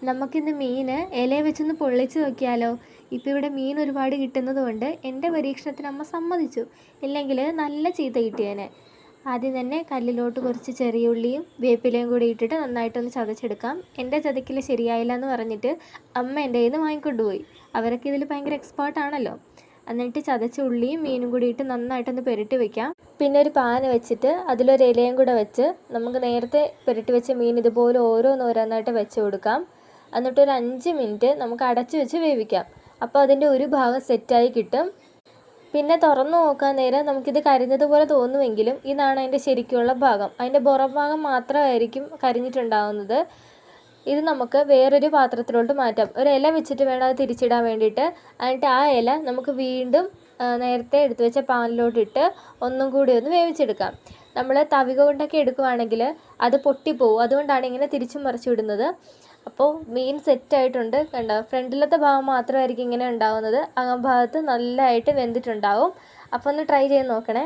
നമുക്കിന്ന് മീൻ ഇലയിൽ വെച്ചൊന്ന് പൊള്ളിച്ച് നോക്കിയാലോ? ഇപ്പോൾ ഇവിടെ മീൻ ഒരുപാട് കിട്ടുന്നത് കൊണ്ട് എൻ്റെ പരീക്ഷണത്തിന് അമ്മ സമ്മതിച്ചു. ഇല്ലെങ്കിൽ നല്ല ചീത്ത കിട്ടിയേനെ. ആദ്യം തന്നെ കല്ലിലോട്ട് കുറച്ച് ചെറിയ ഉള്ളിയും വേപ്പിലയും കൂടി ഇട്ടിട്ട് നന്നായിട്ടൊന്ന് ചതച്ചെടുക്കാം. എൻ്റെ ചതക്കിൽ ശരിയായില്ല എന്ന് പറഞ്ഞിട്ട് അമ്മ എൻ്റെ കയ്യിൽ നിന്ന് വാങ്ങിക്കൊണ്ടുപോയി. അവരൊക്കെ ഇതിൽ ഭയങ്കര എക്സ്പേർട്ടാണല്ലോ. എന്നിട്ട് ചതച്ച ഉള്ളിയും മീനും കൂടി ഇട്ട് നന്നായിട്ടൊന്ന് പുരട്ടി വെക്കാം. പിന്നെ ഒരു പാൻ വെച്ചിട്ട് അതിലൊരു ഇലയും കൂടെ വെച്ച് നമുക്ക് നേരത്തെ പുരട്ടി വെച്ച മീൻ ഇതുപോലെ ഓരോന്നോരോന്നായിട്ട് വെച്ച് കൊടുക്കാം. എന്നിട്ടൊരു 5 മിനിറ്റ് നമുക്ക് അടച്ചു വെച്ച് വേവിക്കാം. അപ്പോൾ അതിൻ്റെ ഒരു ഭാഗം സെറ്റായി കിട്ടും. പിന്നെ തുറന്നു നോക്കാൻ നേരം നമുക്കിത് കരിഞ്ഞതുപോലെ തോന്നുമെങ്കിലും ഇതാണ് അതിൻ്റെ ശരിക്കുള്ള ഭാഗം. അതിൻ്റെ പുറം ഭാഗം മാത്രമായിരിക്കും കരിഞ്ഞിട്ടുണ്ടാകുന്നത്. ഇത് നമുക്ക് വേറൊരു പാത്രത്തിലോട്ട് മാറ്റാം. ഒരു ഇല വെച്ചിട്ട് വേണം അത് തിരിച്ചിടാൻ വേണ്ടിയിട്ട്. എന്നിട്ട് ആ ഇല നമുക്ക് വീണ്ടും നേരത്തെ എടുത്തു വെച്ച പാനിലോട്ടിട്ട് ഒന്നും കൂടി ഒന്ന് വേവിച്ചെടുക്കാം. നമ്മൾ തവിക കൊണ്ടൊക്കെ എടുക്കുവാണെങ്കിൽ അത് പൊട്ടിപ്പോവും. അതുകൊണ്ടാണ് ഇങ്ങനെ തിരിച്ചും മറിച്ചും ഇടുന്നത്. അപ്പോൾ മീൻ സെറ്റായിട്ടുണ്ട്. കണ്ടോ, ഫ്രണ്ടിലത്തെ ഭാഗം മാത്രമായിരിക്കും ഇങ്ങനെ ഉണ്ടാകുന്നത്. ഭാഗത്ത് നല്ലതായിട്ട് വെന്തിട്ടുണ്ടാവും. അപ്പോൾ ഒന്ന് ട്രൈ ചെയ്ത് നോക്കണേ.